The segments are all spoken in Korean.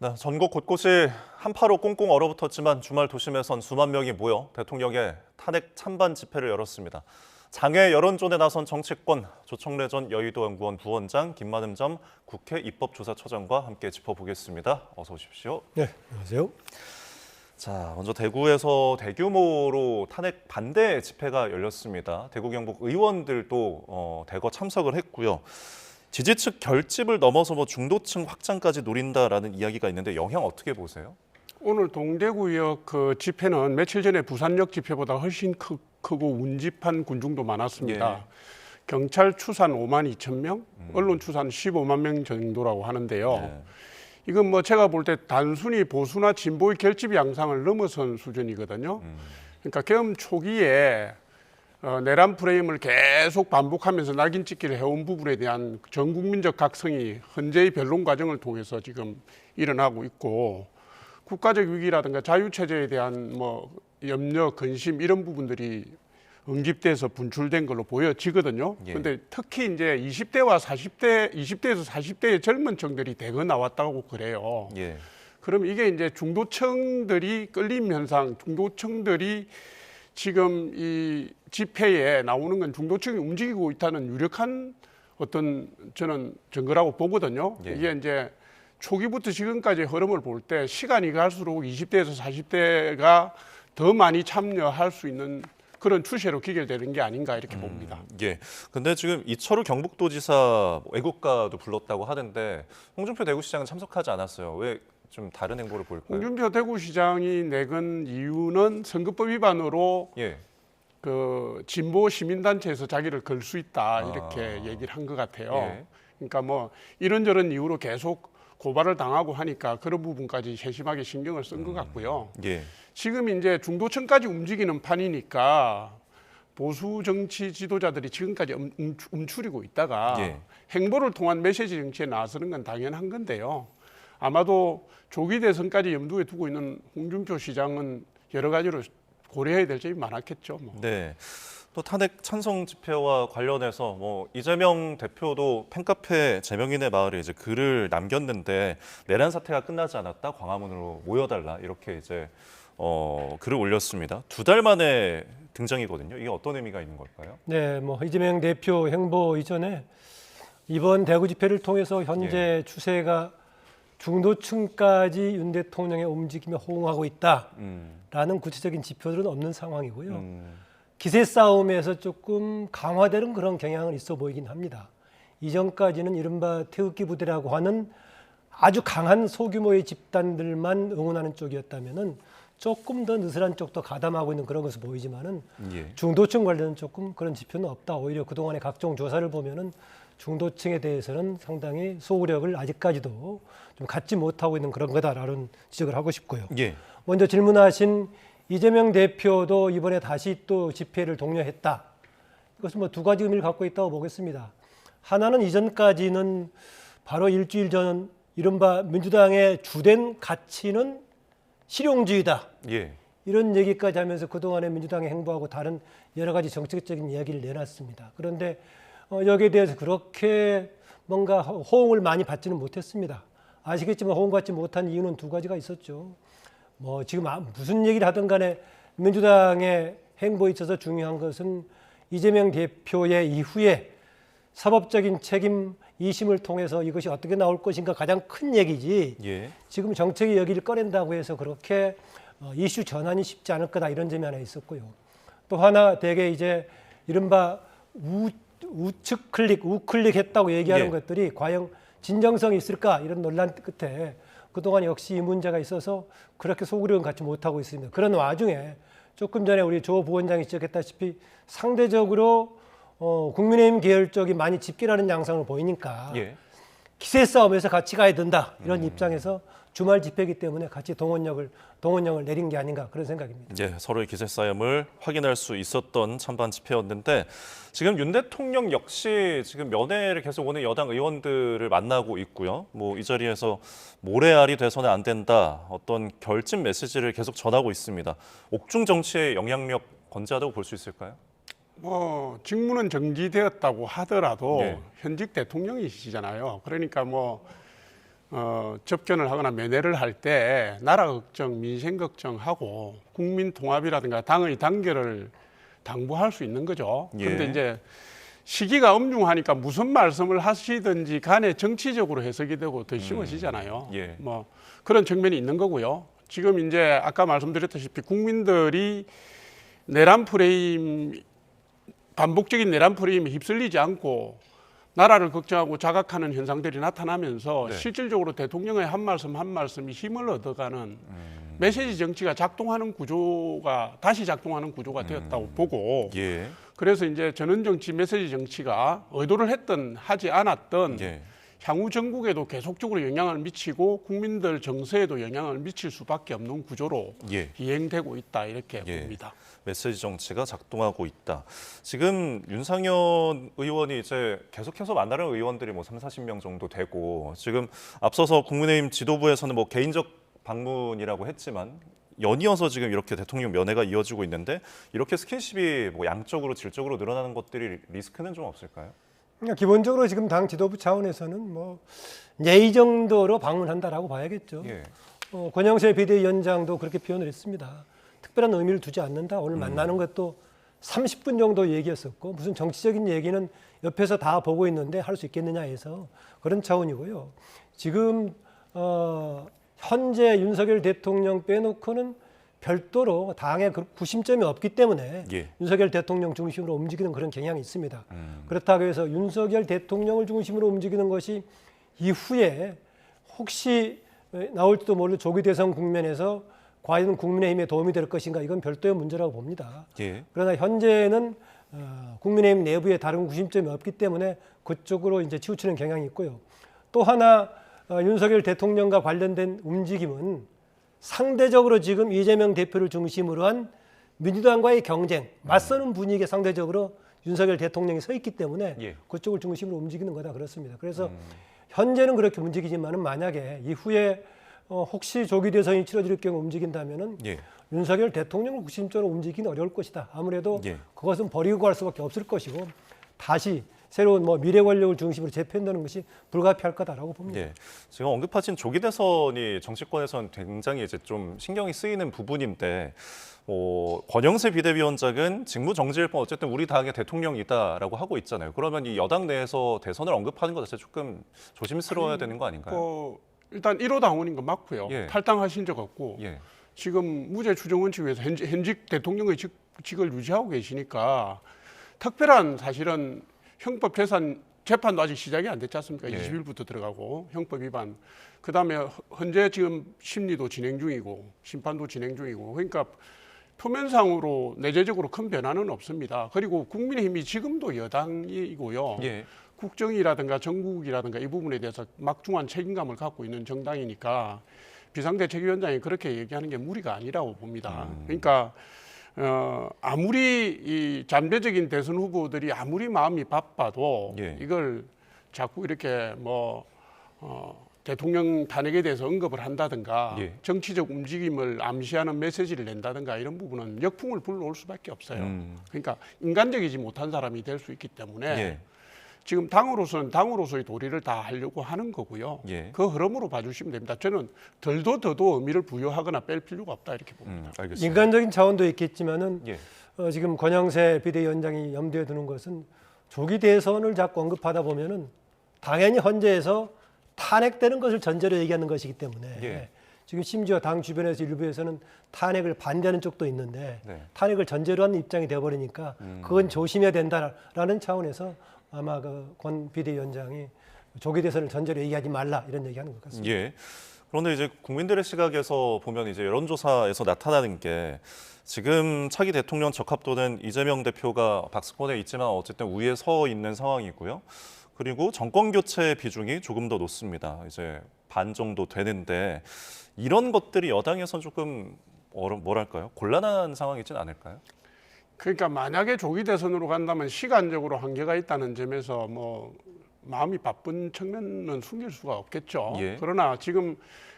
네, 전국 곳곳이 한파로 꽁꽁 얼어붙었지만 주말 도심에선 수만 명이 모여 대통령의 탄핵 찬반 집회를 열었습니다. 장외 여론전에 나선 정치권, 조청래 전 여의도연구원 부원장, 김만흠 전 국회 입법조사처장과 함께 짚어보겠습니다. 어서 오십시오. 네, 안녕하세요. 자, 먼저 대구에서 대규모로 탄핵 반대 집회가 열렸습니다. 대구 경북 의원들도 대거 참석을 했고요. 지지 측 결집을 넘어서 중도층 확장까지 노린다라는 이야기가 있는데 영향 어떻게 보세요? 오늘 동대구역 그 집회는 며칠 전에 부산역 집회보다 훨씬 크고 운집한 군중도 많았습니다. 예. 경찰 추산 5만 2천 명, 언론 추산 15만 명 정도라고 하는데요. 네. 이건 뭐 제가 볼 때 단순히 보수나 진보의 결집 양상을 넘어선 수준이거든요. 그러니까 계엄 초기에 내란 프레임을 계속 반복하면서 낙인 찍기를 해온 부분에 대한 전 국민적 각성이 헌재의 변론 과정을 통해서 지금 일어나고 있고, 국가적 위기라든가 자유체제에 대한 뭐 염려, 근심 이런 부분들이 응집돼서 분출된 걸로 보여지거든요. 그런데 예. 특히 이제 20대와 40대, 20대에서 40대의 젊은 층들이 대거 나왔다고 그래요. 예. 그럼 이게 이제 중도층들이 끌림 현상, 중도층들이 지금 이 집회에 나오는 건 중도층이 움직이고 있다는 유력한 어떤 저는 증거라고 보거든요. 예. 이게 이제 초기부터 지금까지 흐름을 볼 때 시간이 갈수록 20대에서 40대가 더 많이 참여할 수 있는 그런 추세로 기결되는 게 아닌가 이렇게 봅니다. 예. 근데 지금 이철우 경북도지사 애국가도 불렀다고 하던데 홍준표 대구시장은 참석하지 않았어요. 왜 좀 다른 행보를 보일까요? 홍준표 대구시장이 내건 이유는 선거법 위반으로 예. 그 진보 시민단체에서 자기를 걸 수 있다 이렇게 얘기를 한 것 같아요. 예. 그러니까 뭐 이런저런 이유로 계속 고발을 당하고 하니까 그런 부분까지 세심하게 신경을 쓴 것 같고요. 예. 지금 이제 중도층까지 움직이는 판이니까 보수 정치 지도자들이 지금까지 움츠리고 있다가 예. 행보를 통한 메시지 정치에 나서는 건 당연한 건데요. 아마도 조기 대선까지 염두에 두고 있는 홍준표 시장은 여러 가지로 고려해야 될 점이 많았겠죠. 뭐. 네. 또 탄핵 찬성 집회와 관련해서 뭐 이재명 대표도 팬카페 제명인의 마을에 이제 글을 남겼는데 내란 사태가 끝나지 않았다 광화문으로 모여달라 이렇게 이제 글을 올렸습니다. 2달 만에 등장이거든요. 이게 어떤 의미가 있는 걸까요? 네, 뭐 이재명 대표 행보 이전에 이번 대구 집회를 통해서 현재 추세가 중도층까지 윤 대통령의 움직임에 호응하고 있다라는 구체적인 지표들은 없는 상황이고요. 기세 싸움에서 조금 강화되는 그런 경향은 있어 보이긴 합니다. 이전까지는 이른바 태극기 부대라고 하는 아주 강한 소규모의 집단들만 응원하는 쪽이었다면은 조금 더 느슨한 쪽도 가담하고 있는 그런 것을 보이지만은 예. 중도층 관련은 조금 그런 지표는 없다. 오히려 그동안의 각종 조사를 보면은 중도층에 대해서는 상당히 소구력을 아직까지도 좀 갖지 못하고 있는 그런 거다라는 지적을 하고 싶고요. 예. 먼저 질문하신 이재명 대표도 이번에 다시 또 집회를 독려했다. 이것은 뭐 두 가지 의미를 갖고 있다고 보겠습니다. 하나는 이전까지는 바로 일주일 전 이른바 민주당의 주된 가치는 실용주의다. 예. 이런 얘기까지 하면서 그동안의 민주당의 행보하고 다른 여러 가지 정책적인 이야기를 내놨습니다. 그런데 여기에 대해서 그렇게 뭔가 호응을 많이 받지는 못했습니다. 아시겠지만 호응받지 못한 이유는 두 가지가 있었죠. 뭐 지금 무슨 얘기를 하든 간에 민주당의 행보에 있어서 중요한 것은 이재명 대표의 이후에 사법적인 책임 2심을 통해서 이것이 어떻게 나올 것인가 가장 큰 얘기지. 예. 지금 정책의 여기를 꺼낸다고 해서 그렇게 이슈 전환이 쉽지 않을 거다 이런 점이 하나 있었고요. 또 하나 되게 이제 이른바 우측 클릭, 우클릭 했다고 얘기하는 예. 것들이 과연 진정성이 있을까 이런 논란 끝에 그동안 역시 이 문제가 있어서 그렇게 소구력은 갖지 못하고 있습니다. 그런 와중에 조금 전에 우리 조 부원장이 지적했다시피 상대적으로 국민의힘 계열 쪽이 많이 집결하는 양상을 보이니까 예. 기세 싸움에서 같이 가야 된다 이런 입장에서 주말 집회이기 때문에 같이 동원령을 내린 게 아닌가 그런 생각입니다. 예, 서로의 기세 싸움을 확인할 수 있었던 찬반 집회였는데 지금 윤 대통령 역시 지금 면회를 계속 오는 여당 의원들을 만나고 있고요. 뭐 이 자리에서 모래알이 돼서는 안 된다. 어떤 결집 메시지를 계속 전하고 있습니다. 옥중 정치의 영향력 건재하다고 볼 수 있을까요? 뭐 직무는 정지되었다고 하더라도 네. 현직 대통령이시잖아요. 그러니까 뭐 접견을 하거나 면회를 할 때 나라 걱정, 민생 걱정하고 국민 통합이라든가 당의 단결을 당부할 수 있는 거죠. 예. 그런데 이제 시기가 엄중하니까 무슨 말씀을 하시든지 간에 정치적으로 해석이 되고 더 심해지잖아요. 예. 뭐 그런 측면이 있는 거고요. 지금 이제 아까 말씀드렸다시피 국민들이 내란 프레임, 반복적인 내란 프레임에 휩쓸리지 않고 나라를 걱정하고 자각하는 현상들이 나타나면서 네. 실질적으로 대통령의 한 말씀 한 말씀이 힘을 얻어가는 메시지 정치가 작동하는 구조가 다시 작동하는 구조가 되었다고 보고 예. 그래서 이제 전원 정치 메시지 정치가 의도를 했든 하지 않았든 예. 향후 전국에도 계속적으로 영향을 미치고 국민들 정서에도 영향을 미칠 수밖에 없는 구조로 예. 이행되고 있다 이렇게 예. 봅니다. 메시지 정치가 작동하고 있다. 지금 윤상현 의원이 이제 계속해서 만나는 의원들이 뭐 30-40명 정도 되고 지금 앞서서 국민의힘 지도부에서는 뭐 개인적 방문이라고 했지만 연이어서 지금 이렇게 대통령 면회가 이어지고 있는데 이렇게 스킨십이 뭐 양적으로 질적으로 늘어나는 것들이 리스크는 좀 없을까요? 그러니까 기본적으로 지금 당 지도부 차원에서는 뭐 예의 정도로 방문한다라고 봐야겠죠. 예. 권영세 비대위원장도 그렇게 표현을 했습니다. 특별한 의미를 두지 않는다. 오늘 만나는 것도 30분 정도 얘기였었고 무슨 정치적인 얘기는 옆에서 다 보고 있는데 할 수 있겠느냐 해서 그런 차원이고요. 지금 현재 윤석열 대통령 빼놓고는 별도로 당의 그 구심점이 없기 때문에 예. 윤석열 대통령 중심으로 움직이는 그런 경향이 있습니다. 그렇다고 해서 윤석열 대통령을 중심으로 움직이는 것이 이후에 혹시 나올지도 모를 조기 대선 국면에서 과연 국민의힘에 도움이 될 것인가 이건 별도의 문제라고 봅니다. 예. 그러나 현재는 국민의힘 내부에 다른 구심점이 없기 때문에 그쪽으로 이제 치우치는 경향이 있고요. 또 하나 윤석열 대통령과 관련된 움직임은 상대적으로 지금 이재명 대표를 중심으로 한 민주당과의 경쟁, 맞서는 분위기에 상대적으로 윤석열 대통령이 서 있기 때문에 예. 그쪽을 중심으로 움직이는 거다 그렇습니다. 그래서 현재는 그렇게 움직이지만은 만약에 이후에 혹시 조기 대선이 치러질 경우 움직인다면은 예. 윤석열 대통령을 구심적으로 움직이기는 어려울 것이다. 아무래도 예. 그것은 버리고 갈 수밖에 없을 것이고 다시 새로운 뭐 미래 권력을 중심으로 재편되는 것이 불가피할 거다라고 봅니다. 예. 지금 언급하신 조기 대선이 정치권에서는 굉장히 이제 좀 신경이 쓰이는 부분인데 권영세 비대위원장은 직무 정지일 뿐 어쨌든 우리 당의 대통령이다라고 하고 있잖아요. 그러면 이 여당 내에서 대선을 언급하는 것 자체 조금 조심스러워야 되는 거 아닌가요? 일단 1호 당원인 건 맞고요. 예. 탈당하신 적 없고 예. 지금 무죄 추정 원칙 위해서 현직 대통령의 직을 유지하고 계시니까 특별한 사실은 형법 재판도 아직 시작이 안 됐지 않습니까? 예. 20일부터 들어가고 형법 위반. 그다음에 현재 지금 심리도 진행 중이고 심판도 진행 중이고 그러니까 표면상으로 내재적으로 큰 변화는 없습니다. 그리고 국민의힘이 지금도 여당이고요. 예. 국정이라든가 정국이라든가 이 부분에 대해서 막중한 책임감을 갖고 있는 정당이니까 비상대책위원장이 그렇게 얘기하는 게 무리가 아니라고 봅니다. 그러니까 아무리 이 잠재적인 대선 후보들이 아무리 마음이 바빠도 예. 이걸 자꾸 이렇게 대통령 탄핵에 대해서 언급을 한다든가 예. 정치적 움직임을 암시하는 메시지를 낸다든가 이런 부분은 역풍을 불러올 수밖에 없어요. 그러니까 인간적이지 못한 사람이 될 수 있기 때문에 예. 지금 당으로서는 당으로서의 도리를 다 하려고 하는 거고요. 예. 그 흐름으로 봐주시면 됩니다. 저는 덜도 더도 의미를 부여하거나 뺄 필요가 없다 이렇게 봅니다. 알겠습니다. 인간적인 차원도 있겠지만은 예. 지금 권영세 비대위원장이 염두에 두는 것은 조기 대선을 자꾸 언급하다 보면은 당연히 헌재에서 탄핵되는 것을 전제로 얘기하는 것이기 때문에 예. 지금 심지어 당 주변에서 일부에서는 탄핵을 반대하는 쪽도 있는데 네. 탄핵을 전제로 하는 입장이 되어버리니까 그건 조심해야 된다라는 차원에서 아마 권 비대위원장이 조기 대선을 전제로 얘기하지 말라 이런 얘기하는 것 같습니다. 예. 그런데 이제 국민들의 시각에서 보면 이제 여론조사에서 나타나는 게 지금 차기 대통령 적합도는 이재명 대표가 박스권에 있지만 어쨌든 우위에 서 있는 상황이고요. 그리고 정권 교체 비중이 조금 더 높습니다. 이제 반 정도 되는데 이런 것들이 여당에선 조금 뭐랄까요? 곤란한 상황이진 않을까요? 그러니까 만약에 조기 대선으로 간다면 시간적으로 한계가 있다는 점에서 마음이 바쁜 측면은 숨길 수가 없겠죠. 예. 그러나 지금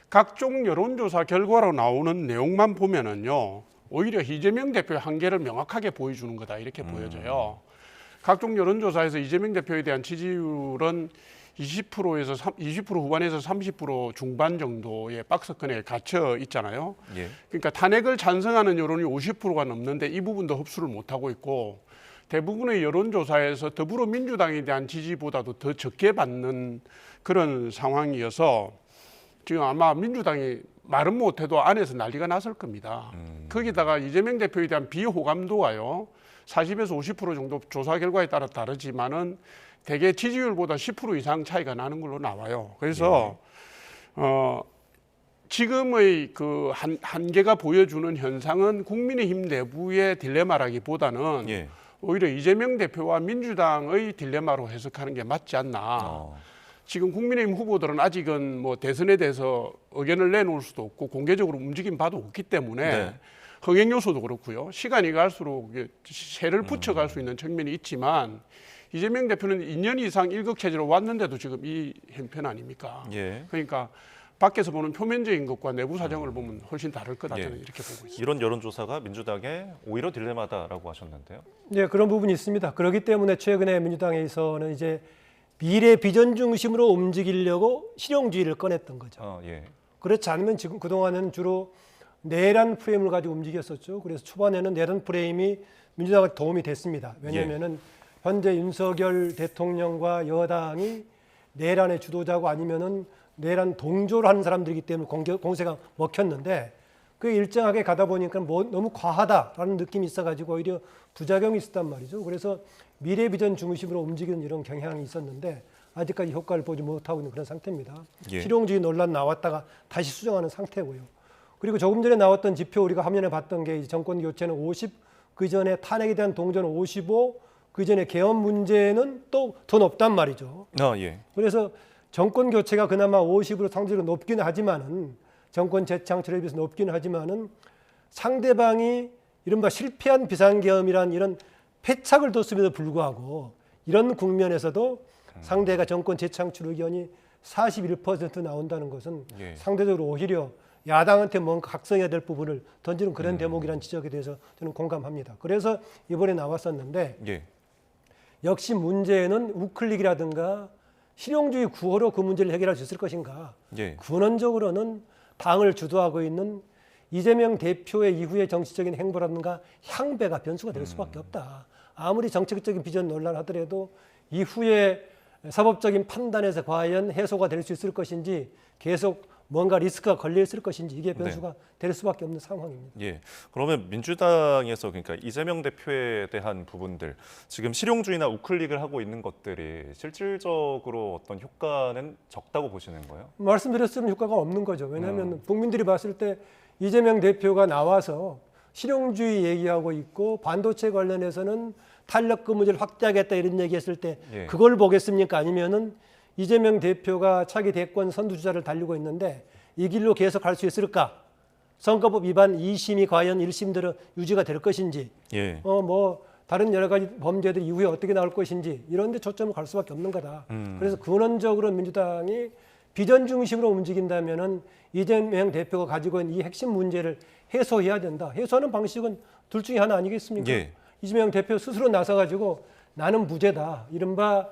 각종 여론조사 결과로 나오는 내용만 보면은요, 오히려 이재명 대표의 한계를 명확하게 보여주는 거다 이렇게 보여져요. 각종 여론조사에서 이재명 대표에 대한 지지율은 20%에서 20% 후반에서 30% 중반 정도의 박스권에 갇혀 있잖아요. 예. 그러니까 탄핵을 찬성하는 여론이 50%가 넘는데 이 부분도 흡수를 못하고 있고 대부분의 여론조사에서 더불어민주당에 대한 지지보다도 더 적게 받는 그런 상황이어서 지금 아마 민주당이 말은 못해도 안에서 난리가 났을 겁니다. 거기다가 이재명 대표에 대한 비호감도가요. 40에서 50% 정도 조사 결과에 따라 다르지만은 대개 지지율보다 10% 이상 차이가 나는 걸로 나와요. 그래서 지금의 그 한계가 보여주는 현상은 국민의힘 내부의 딜레마라기보다는 예. 오히려 이재명 대표와 민주당의 딜레마로 해석하는 게 맞지 않나. 지금 국민의힘 후보들은 아직은 뭐 대선에 대해서 의견을 내놓을 수도 없고 공개적으로 움직임 바도 없기 때문에 네. 흥행 요소도 그렇고요. 시간이 갈수록 세를 붙여갈 수 있는 측면이 있지만 이재명 대표는 2년 이상 일극체제로 왔는데도 지금 이 형편 아닙니까? 예. 그러니까 밖에서 보는 표면적인 것과 내부 사정을 보면 훨씬 다를 거다 저는 예. 이렇게 보고 있습니다. 이런 여론조사가 민주당의 오히려 딜레마다라고 하셨는데요. 네, 그런 부분이 있습니다. 그렇기 때문에 최근에 민주당에서는 이제 미래 비전 중심으로 움직이려고 실용주의를 꺼냈던 거죠. 예. 그렇지 않으면 지금 그동안은 주로 내란 프레임을 가지고 움직였었죠. 그래서 초반에는 내란 프레임이 민주당한테 도움이 됐습니다. 왜냐하면은 현재 윤석열 대통령과 여당이 내란의 주도자고 아니면은 내란 동조를 하는 사람들이기 때문에 공세가 먹혔는데 그게 일정하게 가다 보니까 너무 과하다라는 느낌이 있어가지고 오히려 부작용이 있었단 말이죠. 그래서 미래 비전 중심으로 움직이는 이런 경향이 있었는데 아직까지 효과를 보지 못하고 있는 그런 상태입니다. 예. 실용주의 논란 나왔다가 다시 수정하는 상태고요. 그리고 조금 전에 나왔던 지표 우리가 화면에 봤던 게 정권 교체는 50, 그 전에 탄핵에 대한 동조는 55, 그 전에 개헌 문제는 또 더 높단 말이죠. 예. 그래서 정권 교체가 그나마 50으로 상대적으로 높기는 하지만은 정권 재창출에 비해서 높기는 하지만은 상대방이 이른바 실패한 비상계엄이란 이런 패착을 뒀음에도 불구하고 이런 국면에서도 상대가 정권 재창출 의견이 41% 나온다는 것은 예. 상대적으로 오히려 야당한테 뭔가 각성해야 될 부분을 던지는 그런 대목이라는 지적에 대해서 저는 공감합니다. 그래서 이번에 나왔었는데 예. 역시 문제는 우클릭이라든가 실용주의 구호로 그 문제를 해결할 수 있을 것인가. 예. 근원적으로는 당을 주도하고 있는 이재명 대표의 이후의 정치적인 행보라든가 향배가 변수가 될 수밖에 없다. 아무리 정책적인 비전 논란하더라도 이후에 사법적인 판단에서 과연 해소가 될 수 있을 것인지 계속 뭔가 리스크가 걸려 있을 것인지 이게 변수가 될 수밖에 없는 상황입니다. 예. 그러면 민주당에서 그러니까 이재명 대표에 대한 부분들 지금 실용주의나 우클릭을 하고 있는 것들이 실질적으로 어떤 효과는 적다고 보시는 거예요? 말씀드렸으면 효과가 없는 거죠. 왜냐하면 국민들이 봤을 때 이재명 대표가 나와서 실용주의 얘기하고 있고 반도체 관련해서는 탄력금 문제를 확대하겠다 이런 얘기했을 때 예. 그걸 보겠습니까? 아니면은 이재명 대표가 차기 대권 선두주자를 달리고 있는데 이 길로 계속 갈 수 있을까? 선거법 위반 2심이 과연 1심대로 유지가 될 것인지, 예. 뭐 다른 여러 가지 범죄들 이후에 어떻게 나올 것인지 이런 데 초점을 갈 수밖에 없는 거다. 그래서 근원적으로 민주당이 비전 중심으로 움직인다면은 이재명 대표가 가지고 있는 이 핵심 문제를 해소해야 된다. 해소하는 방식은 둘 중에 하나 아니겠습니까? 예. 이재명 대표 스스로 나서가지고 나는 무죄다. 이른바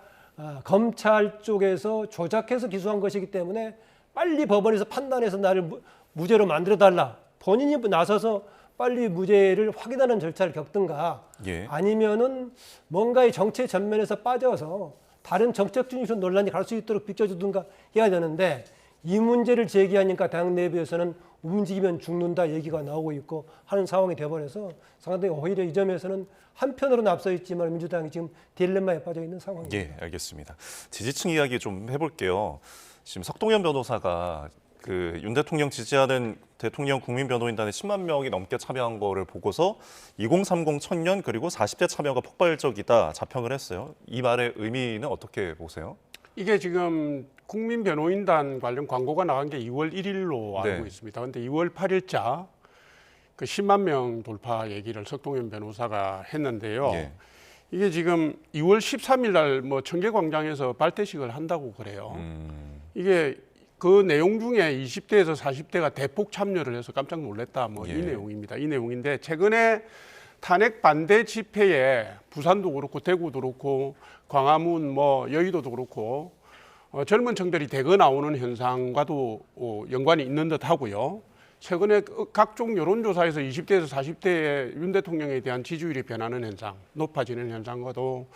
검찰 쪽에서 조작해서 기소한 것이기 때문에 빨리 법원에서 판단해서 나를 무죄로 만들어달라. 본인이 나서서 빨리 무죄를 확인하는 절차를 겪든가 예. 아니면은 뭔가의 정체 전면에서 빠져서 다른 정책 중심 논란이 갈 수 있도록 비켜주든가 해야 되는데 이 문제를 제기하니까 당 내부에서는 움직이면 죽는다 얘기가 나오고 있고 하는 상황이 되어버려서 상당히 오히려 이 점에서는 한편으로는 앞서 있지만 민주당이 지금 딜레마에 빠져 있는 상황입니다. 예, 알겠습니다. 지지층 이야기 좀 해볼게요. 지금 석동현 변호사가 그 윤 대통령 지지하는 대통령 국민변호인단에 10만 명이 넘게 참여한 거를 보고서 2030 청년 그리고 40대 참여가 폭발적이다 자평을 했어요. 이 말의 의미는 어떻게 보세요? 이게 지금 국민변호인단 관련 광고가 나간 게 2월 1일로 알고 네. 있습니다. 그런데 2월 8일자 그 10만 명 돌파 얘기를 석동현 변호사가 했는데요. 예. 이게 지금 2월 13일 날 뭐 청계광장에서 발대식을 한다고 그래요. 이게 그 내용 중에 20대에서 40대가 대폭 참여를 해서 깜짝 놀랐다. 뭐 이 예. 내용입니다. 이 내용인데 최근에 탄핵 반대 집회에 부산도 그렇고 대구도 그렇고 광화문 뭐 여의도도 그렇고 젊은 층들이 대거 나오는 현상과도 연관이 있는 듯 하고요. 최근에 각종 여론조사에서 20대에서 40대의 윤 대통령에 대한 지지율이 변하는 현상, 높아지는 현상과도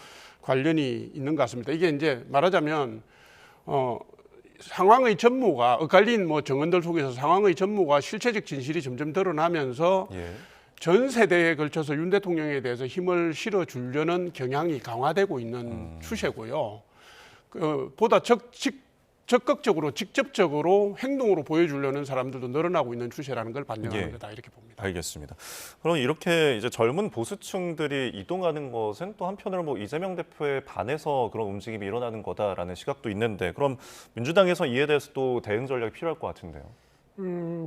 관련이 있는 것 같습니다. 이게 이제 말하자면 상황의 전모가 엇갈린 정언들 속에서 상황의 전모가 실체적 진실이 점점 드러나면서 예. 전 세대에 걸쳐서 윤 대통령에 대해서 힘을 실어 주려는 경향이 강화되고 있는 추세고요. 보다 적극적으로 직접적으로 행동으로 보여주려는 사람들도 늘어나고 있는 추세라는 걸 반영하는 예. 거다 이렇게 봅니다. 알겠습니다. 그럼 이렇게 이제 젊은 보수층들이 이동하는 것은 또 한편으로 뭐 이재명 대표에 반해서 그런 움직임이 일어나는 거다라는 시각도 있는데, 그럼 민주당에서 이에 대해서 또 대응 전략이 필요할 것 같은데요.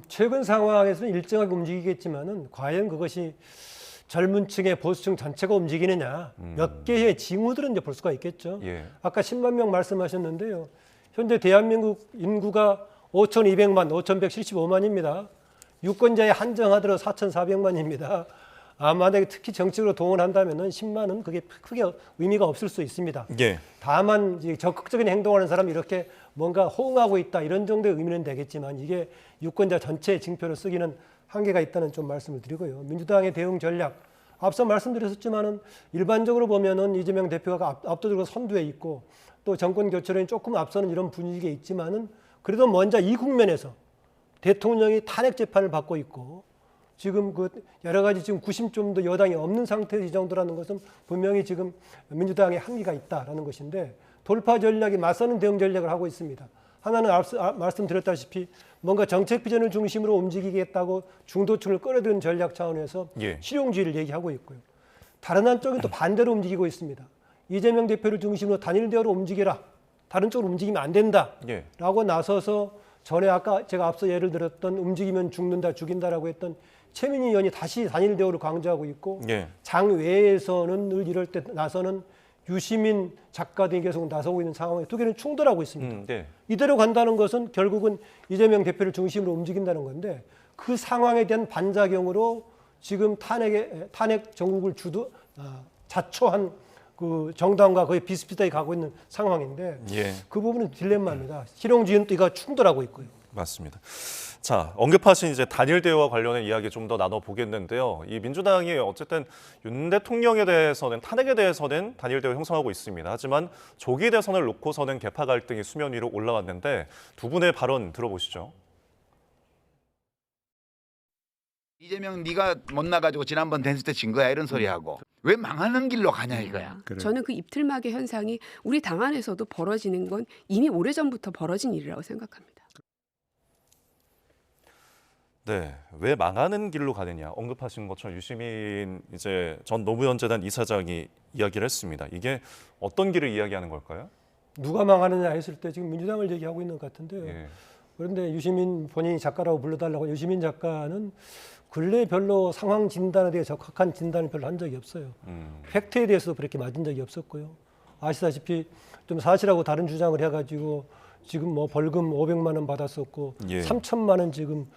최근 상황에서는 일정하게 움직이겠지만은 과연 그것이 젊은 층의 보수층 전체가 움직이느냐, 몇 개의 징후들은 이제 볼 수가 있겠죠. 예. 아까 10만 명 말씀하셨는데요. 현재 대한민국 인구가 5,200만, 5,175만입니다. 유권자에 한정하더라도 4,400만입니다. 만약에 특히 정치적으로 동원한다면은 10만은 그게 크게 의미가 없을 수 있습니다. 예. 다만 이제 적극적인 행동하는 사람이 이렇게 뭔가 호응하고 있다 이런 정도의 의미는 되겠지만 이게 유권자 전체의 징표로 쓰기는 한계가 있다는 좀 말씀을 드리고요. 민주당의 대응 전략 앞서 말씀드렸었지만은 일반적으로 보면은 이재명 대표가 압도적으로 선두에 있고 또 정권 교체론이 조금 앞서는 이런 분위기에 있지만은 그래도 먼저 이 국면에서 대통령이 탄핵 재판을 받고 있고 지금 그 여러 가지 지금 구심점도 여당이 없는 상태에서 이 정도라는 것은 분명히 지금 민주당의 한계가 있다라는 것인데 돌파 전략이 맞서는 대응 전략을 하고 있습니다. 하나는 말씀드렸다시피 뭔가 정책 비전을 중심으로 움직이겠다고 중도층을 끌어들이는 전략 차원에서 예. 실용주의를 얘기하고 있고요. 다른 한쪽은 또 반대로 움직이고 있습니다. 이재명 대표를 중심으로 단일 대화로 움직여라. 다른 쪽으로 움직이면 안 된다. 예. 라고 나서서 전에 아까 제가 앞서 예를 들었던 움직이면 죽는다, 죽인다라고 했던 최민희 의원이 다시 단일 대우를 강조하고 있고 예. 장외에서는 늘 이럴 때 나서는 유시민 작가 등이 계속 나서고 있는 상황에 두 개는 충돌하고 있습니다. 네. 이대로 간다는 것은 결국은 이재명 대표를 중심으로 움직인다는 건데 그 상황에 대한 반작용으로 지금 탄핵 정국을 자초한 그 정당과 거의 비슷비슷하게 가고 있는 상황인데 예. 그 부분은 딜레마입니다. 실용주의는 또 이거 충돌하고 있고요. 맞습니다. 자, 언급하신 이제 단일 대우와 관련된 이야기 좀 더 나눠 보겠는데요. 이 민주당이 어쨌든 윤 대통령에 대해서는 탄핵에 대해서는 단일 대우 형성하고 있습니다. 하지만 조기 대선을 놓고서는 계파 갈등이 수면 위로 올라왔는데 두 분의 발언 들어보시죠. 이재명 네가 못 나가지고 지난번 댄스 때 진 거야 이런 소리 하고 왜 망하는 길로 가냐 이거야. 저는 그 입틀막의 현상이 우리 당 안에서도 벌어지는 건 이미 오래전부터 벌어진 일이라고 생각합니다. 네, 왜 망하는 길로 가느냐 언급하신 것처럼 유시민 이제 전 노무현재단 이사장이 이야기를 했습니다. 이게 어떤 길을 이야기하는 걸까요? 누가 망하느냐 했을 때 지금 민주당을 얘기하고 있는 것 같은데요. 예. 그런데 유시민 본인이 작가라고 불러달라고 유시민 작가는 근래 별로 상황 진단에 대해 적합한 진단을 별로 한 적이 없어요. 팩트에 대해서도 그렇게 맞은 적이 없었고요. 아시다시피 좀 사실하고 다른 주장을 해가지고 지금 뭐 벌금 500만 원 받았었고 예. 3천만 원 지금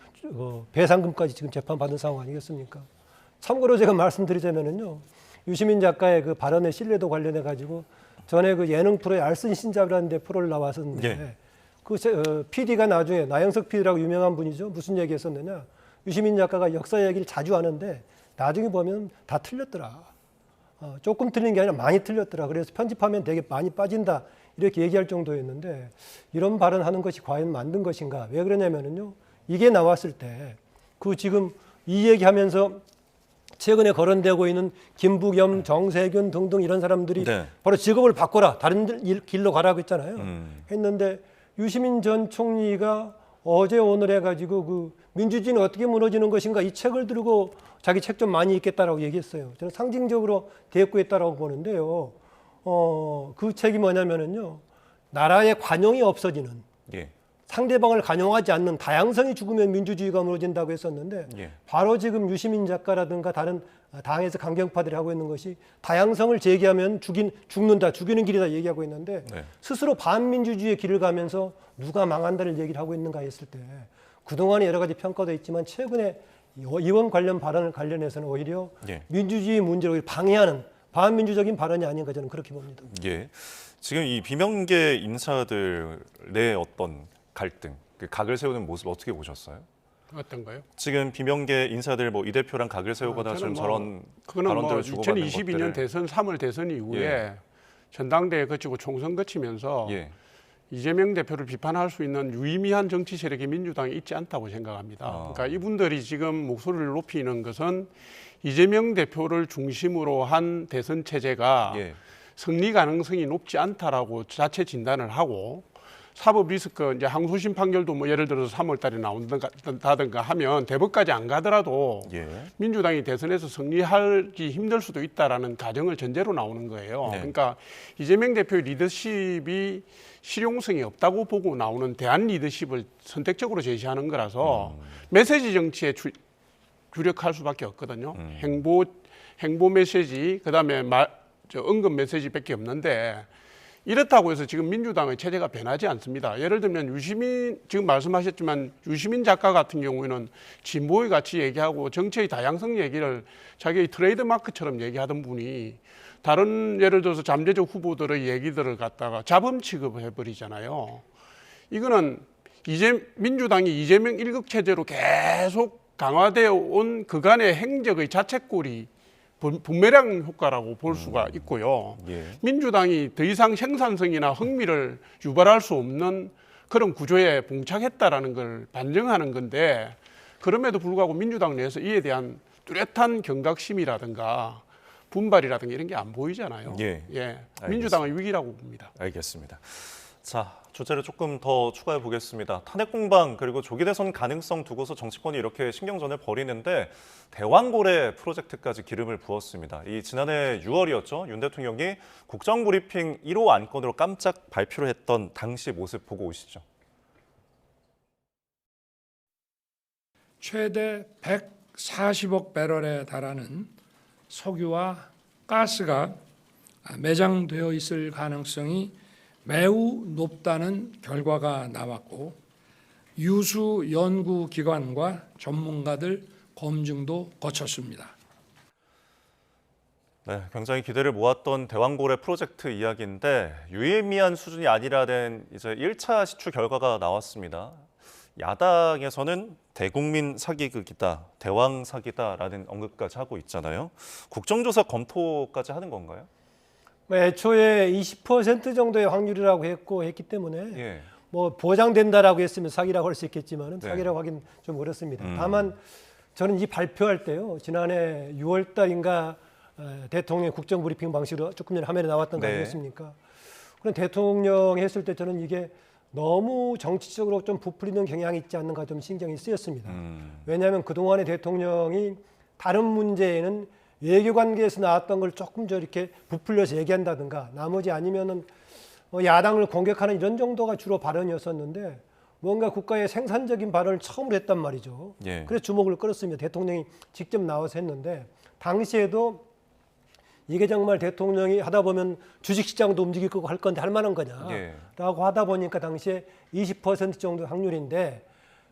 배상금까지 지금 재판받은 상황 아니겠습니까? 참고로 제가 말씀드리자면은요. 유시민 작가의 그 발언의 신뢰도 관련해 가지고 전에 그 예능 프로에 알쓴 신잡이라는 데 프로를 나왔었는데 예. 그 PD가 나중에 나영석 PD라고 유명한 분이죠. 무슨 얘기했었느냐? 유시민 작가가 역사 얘기를 자주 하는데 나중에 보면 다 틀렸더라. 조금 틀린 게 아니라 많이 틀렸더라. 그래서 편집하면 되게 많이 빠진다. 이렇게 얘기할 정도였는데 이런 발언하는 것이 과연 맞는 것인가? 왜 그러냐면은요. 이게 나왔을 때 그 지금 이 얘기하면서 최근에 거론되고 있는 김부겸, 정세균 등등 이런 사람들이 네. 바로 직업을 바꿔라. 다른 길로 가라고 했잖아요. 했는데 유시민 전 총리가 어제 오늘 해가지고 그 민주주의는 어떻게 무너지는 것인가 이 책을 들고 자기 책 좀 많이 읽겠다라고 얘기했어요. 저는 상징적으로 대꾸했다라고 보는데요. 그 책이 뭐냐면은요. 나라의 관용이 없어지는 예. 상대방을 관용하지 않는 다양성이 죽으면 민주주의가 무너진다고 했었는데 예. 바로 지금 유시민 작가라든가 다른 당에서 강경파들이 하고 있는 것이 다양성을 제기하면 죽는다, 죽이는 길이다 얘기하고 있는데 네. 스스로 반민주주의의 길을 가면서 누가 망한다를 얘기를 하고 있는가 했을 때 그동안에 여러 가지 평가도 있지만 최근에 이번 관련 발언을 관련해서는 오히려 예. 민주주의 문제를 방해하는 반민주적인 발언이 아닌가 저는 그렇게 봅니다. 예. 지금 이 비명계 인사들의 어떤 갈등, 그 각을 세우는 모습 어떻게 보셨어요? 어떤가요? 지금 비명계 인사들 뭐 이 대표랑 각을 세우거나 좀 저런 그거는 발언들을 뭐 주고받는 2022년 것들을 대선 3월 대선 이후에 예. 전당대회 거치고 총선 거치면서 예. 이재명 대표를 비판할 수 있는 유의미한 정치 세력이 민주당에 있지 않다고 생각합니다. 그러니까 이분들이 지금 목소리를 높이는 것은 이재명 대표를 중심으로 한 대선 체제가 예. 승리 가능성이 높지 않다라고 자체 진단을 하고 사법 리스크 이제 항소심 판결도 뭐 예를 들어서 3월 달에 나온다든가 하면 대법까지 안 가더라도 예. 민주당이 대선에서 승리하기 힘들 수도 있다라는 가정을 전제로 나오는 거예요. 네. 그러니까 이재명 대표의 리더십이 실용성이 없다고 보고 나오는 대안 리더십을 선택적으로 제시하는 거라서 메시지 정치에 주력할 수밖에 없거든요. 행보 메시지 그다음에 언급 메시지밖에 없는데 이렇다고 해서 지금 민주당의 체제가 변하지 않습니다. 예를 들면 유시민 지금 말씀하셨지만 유시민 작가 같은 경우에는 진보의 가치 얘기하고 정치의 다양성 얘기를 자기의 트레이드 마크처럼 얘기하던 분이 다른 예를 들어서 잠재적 후보들의 얘기들을 갖다가 자범 취급해 버리잖아요. 이거는 민주당이 이재명 일극 체제로 계속 강화되어 온 그간의 행적의 자책골이 분매량 효과라고 볼 수가 있고요. 예. 민주당이 더 이상 생산성이나 흥미를 유발할 수 없는 그런 구조에 봉착했다라는 걸 반증하는 건데 그럼에도 불구하고 민주당 내에서 이에 대한 뚜렷한 경각심이라든가 분발이라든가 이런 게 안 보이잖아요. 예. 민주당의 위기라고 봅니다. 알겠습니다. 자, 주제를 조금 더 추가해 보겠습니다. 탄핵 공방 그리고 조기 대선 가능성 두고서 정치권이 이렇게 신경전을 벌이는데 대왕고래 프로젝트까지 기름을 부었습니다. 이 지난해 6월이었죠. 윤 대통령이 국정브리핑 1호 안건으로 깜짝 발표를 했던 당시 모습 보고 오시죠. 최대 140억 배럴에 달하는 석유와 가스가 매장되어 있을 가능성이 매우 높다는 결과가 나왔고 유수 연구기관과 전문가들 검증도 거쳤습니다. 네, 굉장히 기대를 모았던 대왕고래 프로젝트 이야기인데 유의미한 수준이 아니라는 이제 1차 시추 결과가 나왔습니다. 야당에서는 대국민 사기극이다, 대왕 사기다라는 언급까지 하고 있잖아요. 국정조사 검토까지 하는 건가요? 애초에 20% 정도의 확률이라고 했기 때문에 예. 뭐 보장된다라고 했으면 사기라고 할 수 있겠지만은 네. 사기라고 하긴 좀 어렵습니다. 다만 저는 이 발표할 때요. 지난해 6월 달인가 대통령 국정브리핑 방식으로 조금 전에 화면에 나왔던 거 네. 아니겠습니까? 그런 대통령 했을 때 저는 이게 너무 정치적으로 좀 부풀리는 경향이 있지 않는가 좀 신경이 쓰였습니다. 왜냐하면 그동안의 대통령이 다른 문제에는 외교관계에서 나왔던 걸 조금 이렇게 부풀려서 얘기한다든가 나머지 아니면은 야당을 공격하는 이런 정도가 주로 발언이었었는데 뭔가 국가의 생산적인 발언을 처음으로 했단 말이죠. 예. 그래서 주목을 끌었습니다. 대통령이 직접 나와서 했는데 당시에도 이게 정말 대통령이 하다 보면 주식시장도 움직일 거고 할 건데 할 만한 거냐라고 예. 하다 보니까 당시에 20% 정도 확률인데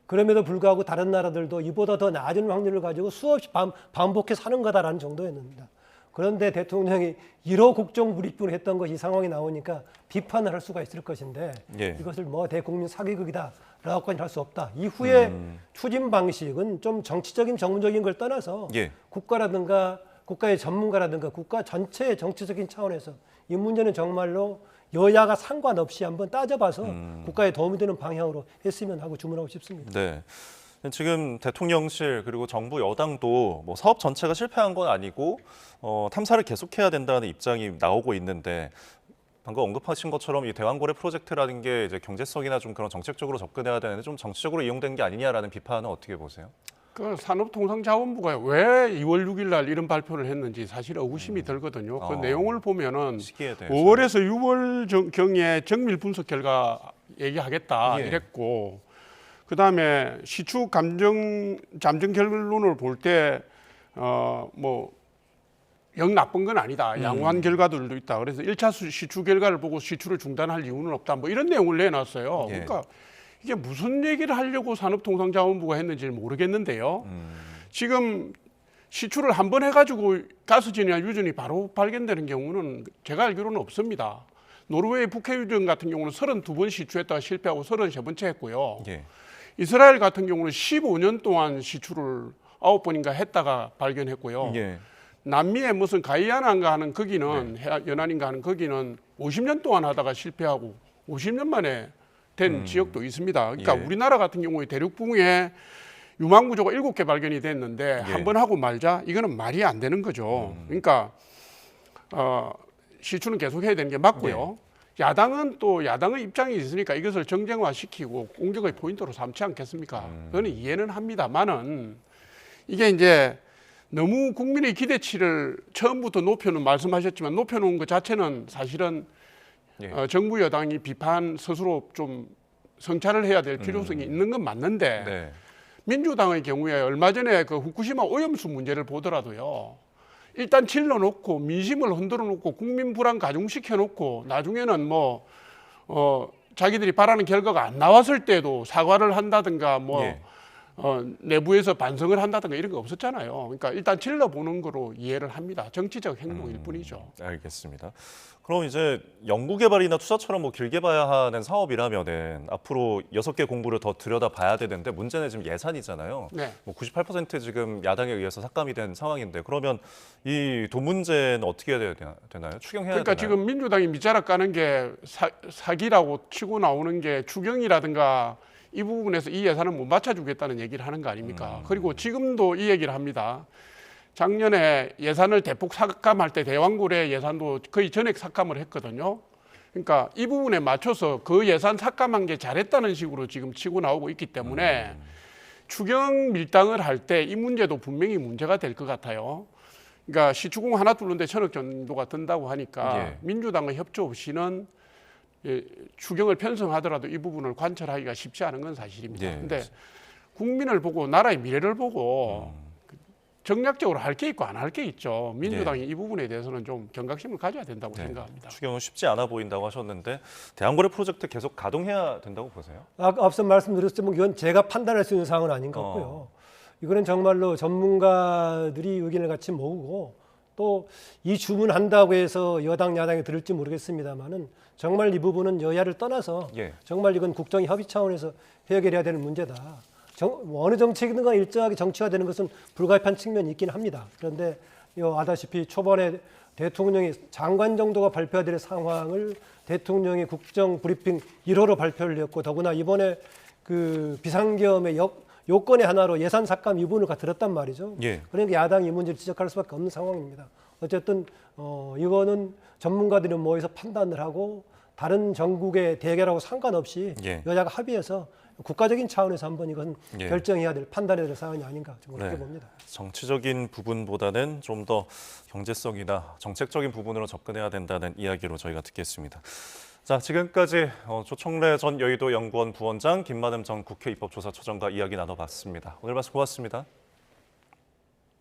그럼에도 불구하고 다른 나라들도 이보다 더 낮은 확률을 가지고 수없이 반복해서 하는 거다라는 정도였습니다. 그런데 대통령이 1호 국정브리핑을 했던 것이 이 상황이 나오니까 비판을 할 수가 있을 것인데 예. 이것을 뭐 대국민 사기극이다라고까지 할 수 없다. 이후에 추진 방식은 좀 정치적인 전문적인 걸 떠나서 예. 국가라든가 국가의 전문가라든가 국가 전체의 정치적인 차원에서 이 문제는 정말로 여야가 상관없이 한번 따져봐서 국가에 도움이 되는 방향으로 했으면 하고 주문하고 싶습니다. 네. 지금 대통령실 그리고 정부 여당도 뭐 사업 전체가 실패한 건 아니고 탐사를 계속해야 된다는 입장이 나오고 있는데 방금 언급하신 것처럼 이 대왕고래 프로젝트라는 게 이제 경제성이나 좀 그런 정책적으로 접근해야 되는데 좀 정치적으로 이용된 게 아니냐라는 비판은 어떻게 보세요? 그 산업통상자원부가 왜 2월 6일 날 이런 발표를 했는지 사실 의구심이 들거든요. 그 내용을 보면은 시기에 대해서. 5월에서 6월 경에 정밀 분석 결과 얘기하겠다 예. 이랬고 그다음에 시추 잠정 결론을 볼 때 뭐 영 나쁜 건 아니다. 양호한 결과들도 있다. 그래서 1차 시추 결과를 보고 시추를 중단할 이유는 없다. 뭐 이런 내용을 내놨어요. 예. 그러니까 이게 무슨 얘기를 하려고 산업통상자원부가 했는지를 모르겠는데요. 지금 시추를 한번 해가지고 가스진이나 유전이 바로 발견되는 경우는 제가 알기로는 없습니다. 노르웨이 북해유전 같은 경우는 32번 시추했다가 실패하고 33번째 했고요. 예. 이스라엘 같은 경우는 15년 동안 시추를 9번인가 했다가 발견했고요. 예. 남미의 무슨 가이아나인가 하는 거기는 연안인가 하는 거기는 50년 동안 하다가 실패하고 50년 만에 된 지역도 있습니다. 그러니까 예. 우리나라 같은 경우에 대륙붕에 유망구조가 7개 발견이 됐는데 예. 한 번 하고 말자 이거는 말이 안 되는 거죠. 그러니까 시추는 계속 해야 되는 게 맞고요. 야당은 또 야당의 입장이 있으니까 이것을 정쟁화시키고 공격의 포인트로 삼지 않겠습니까? 그거는 이해는 합니다만은 이게 이제 너무 국민의 기대치를 처음부터 높여는 말씀하셨지만 높여놓은 것 자체는 사실은 예. 정부 여당이 비판 스스로 좀 성찰을 해야 될 필요성이 있는 건 맞는데 네. 민주당의 경우에 얼마 전에 그 후쿠시마 오염수 문제를 보더라도요. 일단 질러놓고 민심을 흔들어놓고 국민 불안 가중시켜놓고 나중에는 뭐 자기들이 바라는 결과가 안 나왔을 때도 사과를 한다든가 뭐 예. 내부에서 반성을 한다든가 이런 거 없었잖아요. 그러니까 일단 질러보는 거로 이해를 합니다. 정치적 행동일 뿐이죠. 알겠습니다. 그럼 이제 연구개발이나 투자처럼 뭐 길게 봐야 하는 사업이라면은 앞으로 6개 공부를 더 들여다봐야 되는데 문제는 지금 예산이잖아요. 네. 뭐 98% 지금 야당에 의해서 삭감이 된 상황인데 그러면 이 돈 문제는 어떻게 해야 되나요? 추경해야 그러니까 되나요? 지금 민주당이 밑자락 까는 게 사기라고 치고 나오는 게 추경이라든가 이 부분에서 이 예산을 못 맞춰주겠다는 얘기를 하는 거 아닙니까? 그리고 지금도 이 얘기를 합니다. 작년에 예산을 대폭 삭감할 때 대왕고래 예산도 거의 전액 삭감을 했거든요. 그러니까 이 부분에 맞춰서 그 예산 삭감한 게 잘했다는 식으로 지금 치고 나오고 있기 때문에 추경 밀당을 할 때 이 문제도 분명히 문제가 될 것 같아요. 그러니까 시추공 하나 뚫는데 1,000억 정도가 든다고 하니까 예. 민주당의 협조 없이는 추경을 편성하더라도 이 부분을 관철하기가 쉽지 않은 건 사실입니다. 예, 그런데 그렇습니다. 국민을 보고 나라의 미래를 보고 정략적으로 할 게 있고 안 할 게 있죠. 민주당이 이 부분에 대해서는 좀 경각심을 가져야 된다고 네. 생각합니다. 추경은 쉽지 않아 보인다고 하셨는데 대왕고래 프로젝트 계속 가동해야 된다고 보세요? 앞서 말씀드렸지만 이건 제가 판단할 수 있는 사항은 아닌 것 같고요. 이거는 정말로 전문가들이 의견을 같이 모으고 또 이 주문한다고 해서 여당 야당이 들을지 모르겠습니다만은 정말 이 부분은 여야를 떠나서 예. 정말 이건 국정 협의 차원에서 해결해야 되는 문제다. 어느 정책이든가 일정하게 정치화되는 것은 불가피한 측면이 있긴 합니다. 그런데 아다시피 초반에 대통령이 장관 정도가 발표해야 될 상황을 대통령이 국정 브리핑 1호로 발표를 했고 더구나 이번에 그 비상계엄의 요건의 하나로 예산 삭감 이 부분을 들었단 말이죠. 예. 그러니까 야당이 이 문제를 지적할 수밖에 없는 상황입니다. 어쨌든 이거는 전문가들이 모여서 판단을 하고 다른 전국의 대결하고 상관없이 예. 여야가 합의해서 국가적인 차원에서 한번 이건 예. 결정해야 될 판단해야 될 사안이 아닌가 저는 그렇게 네. 봅니다. 정치적인 부분보다는 좀 더 경제성이나 정책적인 부분으로 접근해야 된다는 이야기로 저희가 듣겠습니다. 자, 지금까지 조총래 전 여의도 연구원 부원장, 김만흠 전 국회 입법조사처장과 이야기 나눠봤습니다. 오늘 말씀 고맙습니다.